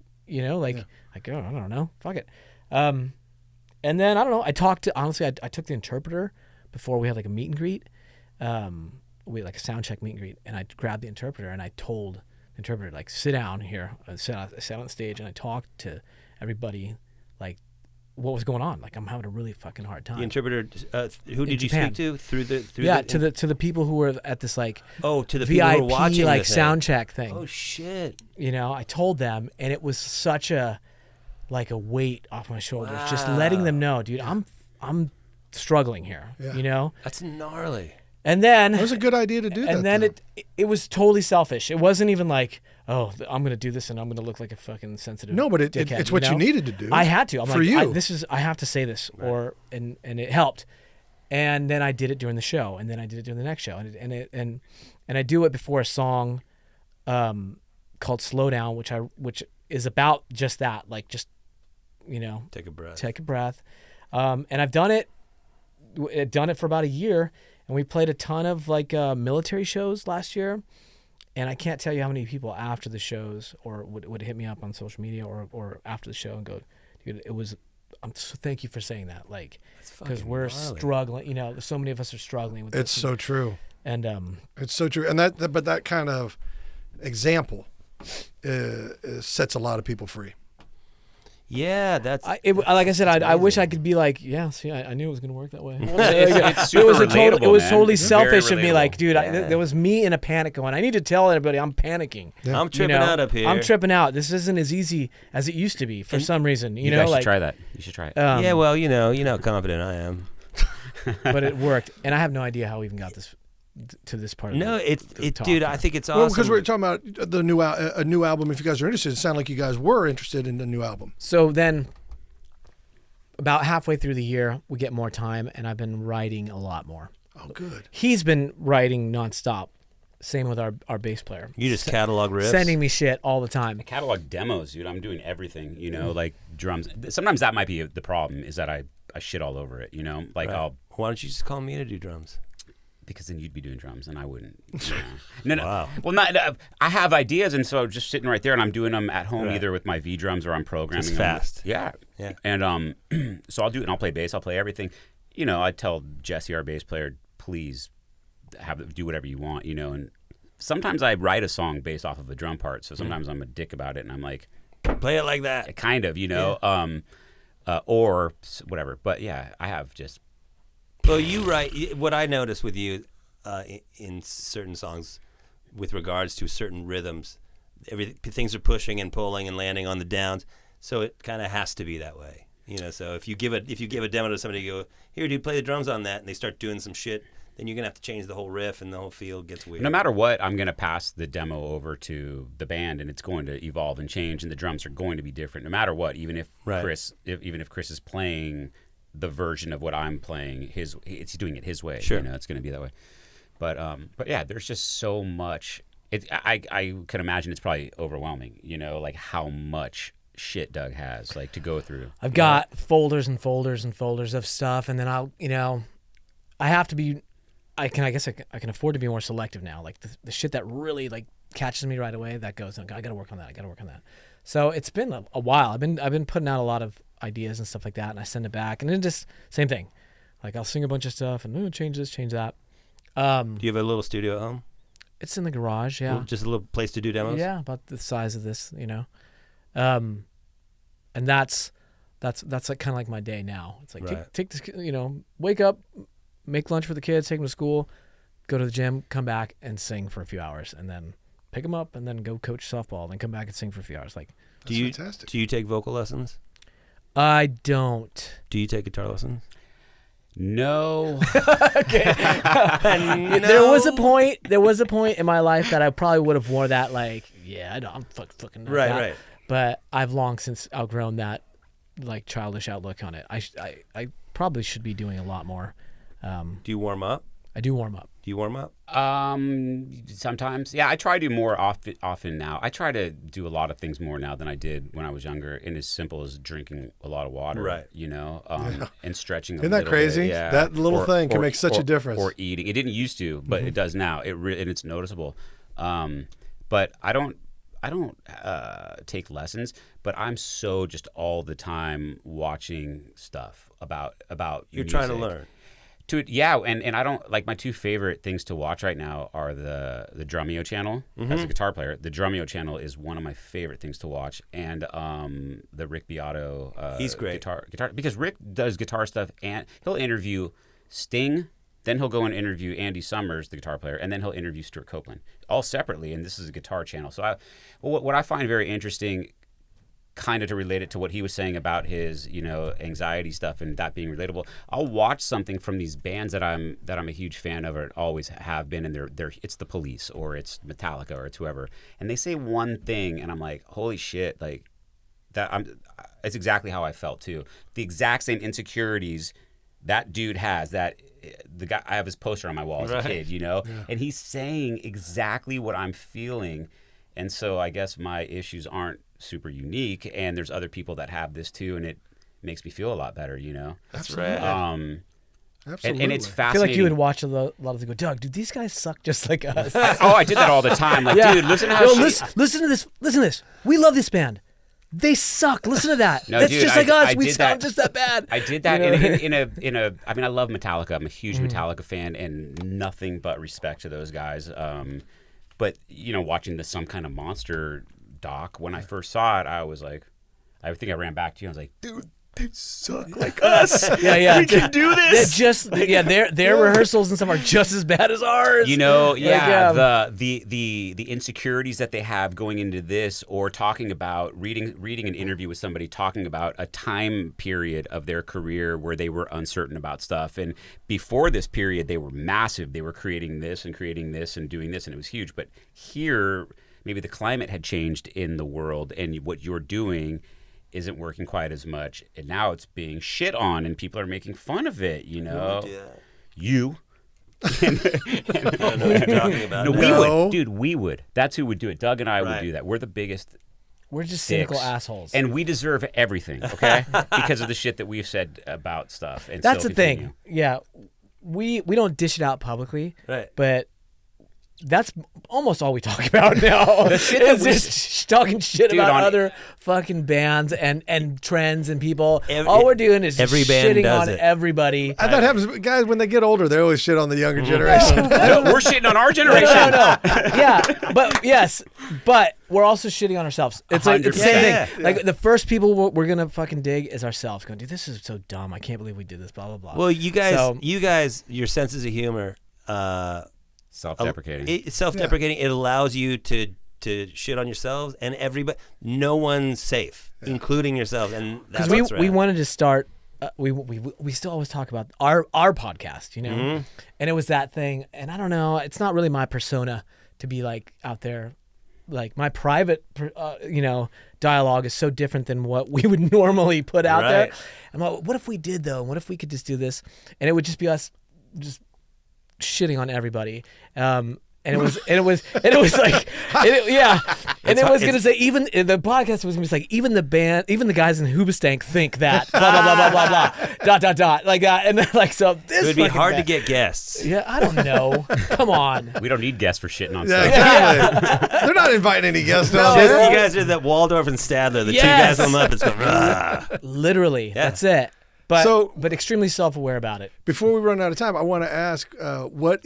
go, I don't know, fuck it. And then I don't know. I took the interpreter before we had like a meet and greet. We had like a sound check meet and greet, and I grabbed the interpreter and I told the interpreter like, sit down here. I sat on the stage and I talked to everybody, like, what was going on? Like, I'm having a really fucking hard time. The interpreter, who did you Japan. speak to? To the people who were at this like to the VIP people who were watching like the thing. sound check thing. Oh shit! I told them, and it was such a weight off my shoulders, just Wow. letting them know, dude, I'm struggling here. Yeah. That's gnarly. And then It was a good idea to do that. and then though. it was totally selfish. It wasn't even like, oh, I'm gonna do this and I'm gonna look like a fucking sensitive. No, but dickhead, it's what you needed to do. I had to. I'm for like, you. I have to say this, and it helped. And then I did it during the show, and then I did it during the next show, and I do it before a song, called "Slow Down," which is about just that, like just, Take a breath. take a breath, and I've done it for about a year. And we played a ton of like military shows last year, and I can't tell you how many people after the shows or would hit me up on social media or after the show and go, dude, thank you for saying that, like, because we're gnarly. struggling. So many of us are struggling with It's this. so true. And It's so true. And that kind of example sets a lot of people free. Yeah, that's. like I said, I wish I could be like, yeah, see, I knew it was going to work that way. It's super relatable, it was man. totally It's very selfish of me, like, relatable. dude, there was me in a panic going, I need to tell everybody I'm panicking. Yeah. I'm tripping out up here. I'm tripping out. This isn't as easy as it used to be for some reason. You guys should try that. You should try it. Yeah, well, you know how confident I am. But it worked, and I have no idea how we even got this to this part. No, of the talk dude. here. I think it's awesome. Well, because we're talking about the a new album. If you guys are interested, it sounded like you guys were interested in the new album. So then, about halfway through the year, we get more time, and I've been writing a lot more. Oh, good. He's been writing nonstop. Same with our bass player. You just catalog riffs. Sending me shit all the time. Catalog demos, dude. I'm doing everything, like drums. Sometimes that might be the problem, is that I shit all over it, like Right. I'll, Why don't you just call me to do drums? because then you'd be doing drums and I wouldn't. No. Wow. Well, I have ideas, and so just sitting right there, and I'm doing them at home, Right. either with my V drums or I'm programming Just them. fast. Yeah. And so I'll do it, and I'll play bass. I'll play everything. I tell Jesse, our bass player, please do whatever you want, and sometimes I write a song based off of a drum part. So sometimes I'm a dick about it, and I'm like, Play it like that. kind of, or whatever. But yeah, I have just. Well, you write. What I notice with you in certain songs, with regards to certain rhythms, things are pushing and pulling and landing on the downs. So it kind of has to be that way, So if you give a demo to somebody, you go, here, dude, play the drums on that, and they start doing some shit, then you're gonna have to change the whole riff, and the whole feel gets weird. No matter what, I'm going to pass the demo over to the band, and it's going to evolve and change, and the drums are going to be different no matter what. Even if Right. Chris is playing the version of what I'm playing. He's doing it his way. Sure. You know, it's going to be that way. But yeah, there's just so much. I can imagine it's probably overwhelming. You know, like how much shit Doug has like to go through. I've got folders and folders and folders of stuff, and then I have to be. I guess I can afford to be more selective now. Like the shit that really like catches me right away, that goes. I got to work on that. So it's been a while. I've been putting out a lot of ideas and stuff like that, and I send it back, and then just same thing. Like I'll sing a bunch of stuff and change this, change that. Do you have a little studio at home? It's in the garage, yeah. Just a little place to do demos? Yeah, about the size of this, And that's like kind of like my day now. It's like take this, wake up, make lunch for the kids, take them to school, go to the gym, come back and sing for a few hours, and then pick them up and then go coach softball, then come back and sing for a few hours. Like, fantastic. Do you take vocal lessons? I don't. Do you take guitar lessons? No. Okay. No. There was a point in my life that I probably would have wore that like, I'm fucking right, that. Right. But I've long since outgrown that like childish outlook on it. I probably should be doing a lot more. Do you warm up? I do warm up. Do you warm up? Sometimes. Yeah, I try to do more often now. I try to do a lot of things more now than I did when I was younger, and as simple as drinking a lot of water, right? And stretching. Isn't that crazy? Bit, yeah. That little thing can make such a difference. Or eating. It didn't used to, but it does now. And it's noticeable. But I don't take lessons, but I'm so just all the time watching stuff about You're music. Trying to learn. And I don't like my two favorite things to watch right now are the Drumeo channel as a guitar player. The Drumeo channel is one of my favorite things to watch, and the Rick Beato. He's great. Guitar because Rick does guitar stuff, and he'll interview Sting. Then he'll go and interview Andy Summers, the guitar player, and then he'll interview Stuart Copeland, all separately. And this is a guitar channel. So what I find very interesting, kind of to relate it to what he was saying about his, anxiety stuff and that being relatable. I'll watch something from these bands that I'm a huge fan of, or always have been, and they're it's the Police or it's Metallica or it's whoever, and they say one thing, and I'm like, holy shit, like that. It's exactly how I felt too. The exact same insecurities that dude has. That the guy, I have his poster on my wall as a kid, and he's saying exactly what I'm feeling, and so I guess my issues aren't super unique, and there's other people that have this too, and it makes me feel a lot better, That's right. Absolutely. And it's fascinating. I feel like you would watch a lot of them go, Doug, dude, these guys suck just like us. I did that all the time. Like, dude, listen to how listen to this. Listen to this. We love this band. They suck. Listen to that. No, That's dude, just like us. We sound just that bad. I did that in a. I mean, I love Metallica. I'm a huge Metallica fan, and nothing but respect to those guys. But watching Some Kind of Monster doc, when I first saw it, I was like, I think I ran back to you. I was like, dude, they suck like us. Yeah. We can do this. Their rehearsals and stuff are just as bad as ours. The insecurities that they have going into this, or talking about reading an interview with somebody talking about a time period of their career where they were uncertain about stuff, and before this period they were massive. They were creating this and doing this, and it was huge. But here, maybe the climate had changed in the world, and what you're doing isn't working quite as much, and now it's being shit on, and people are making fun of it. You. I don't know what you're talking about. No, we would, dude. We would. That's who would do it. Doug and I would do that. We're the biggest. We're just cynical assholes, and we deserve everything, okay? Because of the shit that we've said about stuff. And that's the thing. Yeah, we don't dish it out publicly, right? But that's almost all we talk about now. The shit that is just talking shit about other fucking bands and trends and people. All we're doing is just shitting on everybody. And that happens, guys. When they get older, they always shit on the younger generation. No, we're shitting on our generation. No. Yeah, but we're also shitting on ourselves. It's like it's the same thing. Like the first people we're gonna fucking dig is ourselves. Going, dude, this is so dumb. I can't believe we did this. Blah blah blah. Well, you guys, your senses of humor. Self-deprecating. It's self-deprecating. It allows you to shit on yourselves and everybody. No one's safe, including yourself. And that's we wanted to start. We still always talk about our podcast, and it was that thing. And I don't know. It's not really my persona to be like out there, like my private, dialogue is so different than what we would normally put out there. I'm like, what if we did though? What if we could just do this? And it would just be us just shitting on everybody. And it was like, and it was going to say, even the podcast was going to be like, even the band, even the guys in Hoobastank think that, blah, blah, blah, blah, blah, blah, dot, like that. And then, like, so this it would be hard band. to get guests. Yeah, I don't know. Come on. We don't need guests for shitting on stuff. Exactly. They're not inviting any guests. No. You guys are that Waldorf and Stadler, the two guys on the Muppets go, rah. Literally, that's it. But extremely self-aware about it. Before we run out of time, I want to ask, what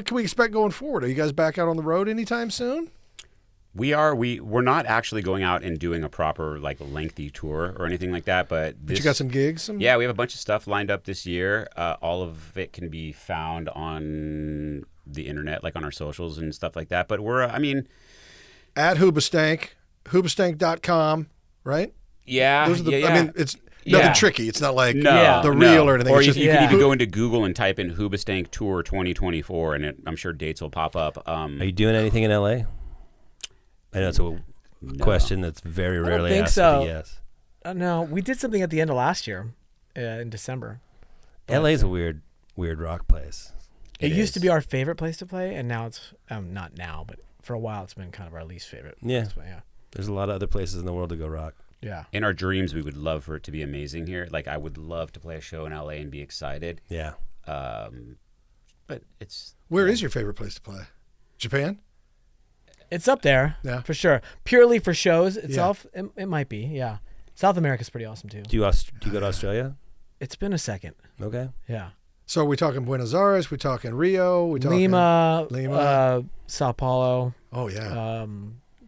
can we expect going forward? Are you guys back out on the road anytime soon? We are. We're not actually going out and doing a proper like lengthy tour or anything like that. But you got some gigs? Yeah, we have a bunch of stuff lined up this year. All of it can be found on the internet, like on our socials and stuff like that. But we're, at Hoobastank, hoobastank.com, right? Yeah. Those are yeah. I mean, it's nothing tricky. It's not like the real no. or anything. Or it's you can even go into Google and type in Hoobastank Tour 2024, and I'm sure dates will pop up. Are you doing anything in LA? I know it's a question that's very rarely asked. So. Yes. No, we did something at the end of last year, in December. LA is a weird rock place. It used to be our favorite place to play, and now it's not now, but for a while it's been kind of our least favorite. Yeah. Place, yeah. There's a lot of other places in the world to go rock. Yeah. In our dreams, we would love for it to be amazing here. Like, I would love to play a show in LA and be excited. Yeah. But it's... Where is your favorite place to play? Japan? It's up there, for sure. Purely for shows itself, it might be, yeah. South America's pretty awesome, too. Do you go to Australia? It's been a second. Okay. Yeah. So are we talking Buenos Aires? We talking Rio? We talking Lima, Sao Paulo. Oh, yeah.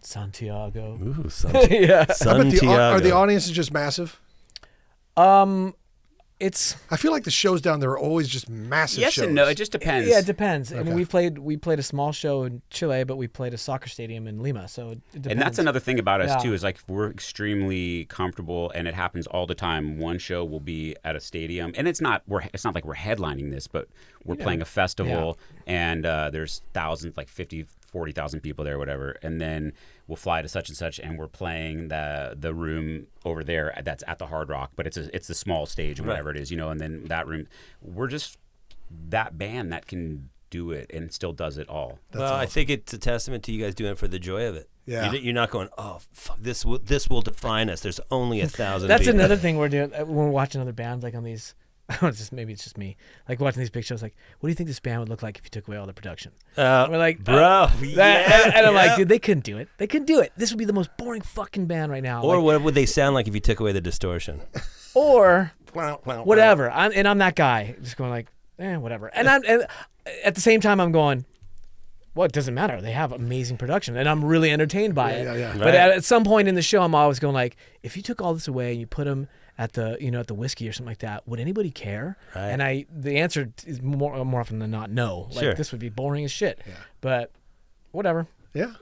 Santiago. Ooh, yeah. Santiago. Are the audiences just massive? I feel like the shows down there are always just massive yes shows. And no, it just depends. Yeah, it depends. Okay. I mean, we played a small show in Chile, but we played a soccer stadium in Lima, so it depends. And that's another thing about us too, is like we're extremely comfortable, and it happens all the time. One show will be at a stadium, and it's not like we're headlining this, but we're playing a festival, and there's thousands, like 40,000 people there, whatever, and then we'll fly to such and such, and we're playing the room over there that's at the Hard Rock, but it's the small stage or whatever it is, and then that room, we're just that band that can do it and still does it all. That's awesome. I think it's a testament to you guys doing it for the joy of it. Yeah, you're not going, oh fuck, this will define us. There's only 1,000. That's people. Another thing we're doing when we're watching other bands, like on these. Maybe it's just me. Like watching these big shows, like, what do you think this band would look like if you took away all the production? We're like, bro, and I'm like, dude, they couldn't do it. They couldn't do it. This would be the most boring fucking band right now. Or what would they sound like if you took away the distortion? Or whatever. I'm that guy, just going like, whatever. And at the same time, I'm going, well, it doesn't matter. They have amazing production, and I'm really entertained by it. Yeah. But at some point in the show, I'm always going like, if you took all this away and you put them at the at the whiskey or something like that, would anybody care? Right. And the answer is more often than not no. Like this would be boring as shit. Yeah. But whatever. Yeah.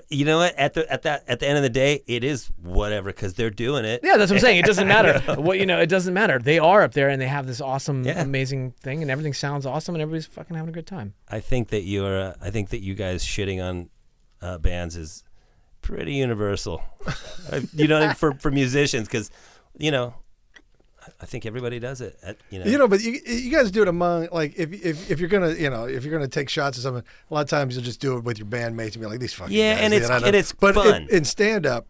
You know what? At the end of the day, it is whatever because they're doing it. Yeah, that's what I'm saying. It doesn't matter. It doesn't matter. They are up there and they have this awesome, amazing thing, and everything sounds awesome, and everybody's fucking having a good time. I think that you guys shitting on bands is pretty universal. For musicians, because I think everybody does it. But you guys do it among, like, if you're gonna take shots or something, a lot of times you'll just do it with your bandmates and be like, these fucking guys. And it's fun. In stand up,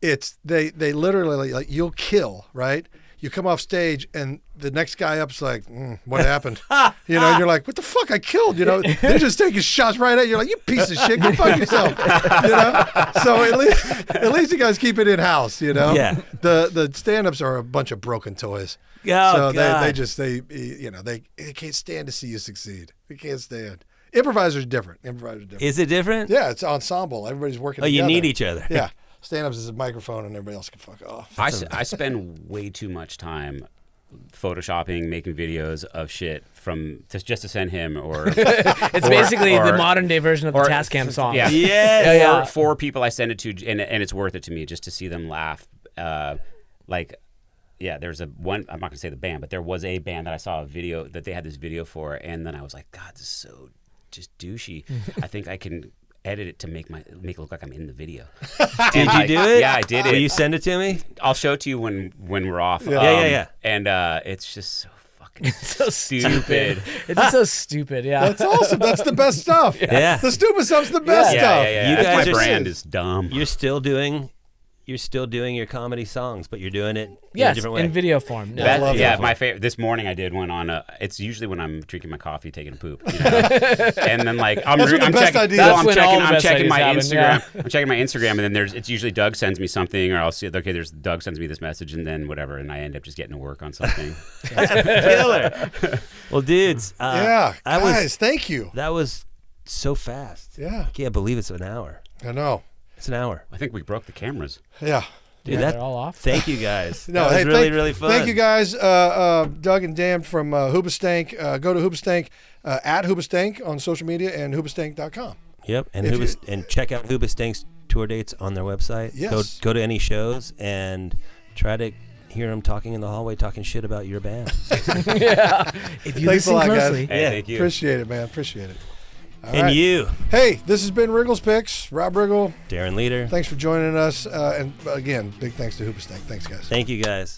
it's they literally, like, you'll kill, right? You come off stage and the next guy up's like, what happened? And you're like, what the fuck? I killed. They're just taking shots right at you. You're like, you piece of shit. Go fuck yourself. So at least you guys keep it in house. Yeah. The stand-ups are a bunch of broken toys. Oh, so they can't stand to see you succeed. They can't stand. Improvisers are different. Is it different? Yeah, it's ensemble. Everybody's working together. You need each other. Yeah. Stand-ups is a microphone and everybody else can fuck off. I spend way too much time photoshopping, making videos of shit just to send him, or it's basically the modern day version of the Tascam song. Yeah, yeah. For people I send it to, and it's worth it to me just to see them laugh. There's one. I'm not gonna say the band, but there was a band that I saw a video that they had this video for, and then I was like, God, this is so just douchey. I think I can edit it to make it look like I'm in the video. Did you do it? Yeah, I did it. Will you send it to me? I'll show it to you when we're off. Yeah. And it's just so fucking so stupid. It's just so stupid. Yeah. That's awesome. That's the best stuff. Yeah. The stupid stuff's the best stuff. Yeah. You That's guys my are brand is dumb. You're still doing your comedy songs, but you're doing it in a Yes, different way. in video form. No. My favorite. This morning I did one on. It's usually when I'm drinking my coffee, taking a poop, you know? And then like I'm That's when the best checking. ideas- Well, That's when all the I'm best checking my ideas Instagram. happen, I'm checking my Instagram, and then it's usually Doug sends me something, or I'll see. Okay, there's Doug sends me this message, and then whatever, and I end up just getting to work on something. Killer. Well, dudes. Guys, thank you. That was so fast. Yeah. I can't believe it's an hour. I know. It's an hour. I think we broke the cameras. Yeah. Dude, They're all off. Thank you guys. No, that was hey, really fun. Thank you guys, Doug and Dan from Hoobastank. Go to Hoobastank at Hoobastank on social media and hoobastank.com. Yep, and If and check out Hoobastank's tour dates on their website. Yes. Go to any shows and try to hear them talking in the hallway, talking shit about your band. Yeah. If you Thanks a listen lot, guys. closely. Hey, Yeah. thank you. Appreciate it, man. Appreciate it. All And right. you, Hey, this has been Riggle's Picks. Rob Riggle, Darren Leader. thanks for joining us. And again, big thanks to Hoobastank. Thanks, guys. Thank you guys.